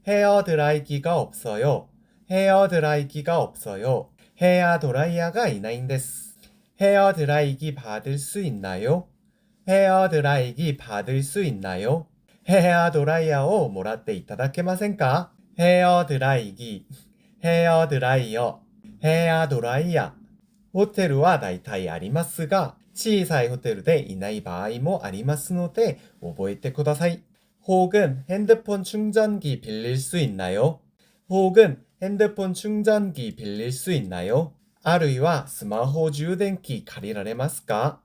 헤어드라이기가 없어요. 헤어드라이기가 없어요. 헤어드라이어가 이나인데스. 헤어드라이기 받을 수 있나요? 헤어드라이기 받을 수 있나요? 헤어드라이어を もらっていただけませんか? 헤어드라이기, 헤어드라이어, 헤어드라이어. ホテルはだいたいありますが、小さいホテルでいない場合もありますので覚えてください。혹은 핸드폰 충전기 빌릴 수 있나요? 혹은 핸드폰 충전기 빌릴 수 있나요? あるいはスマホ充電器借りられますか?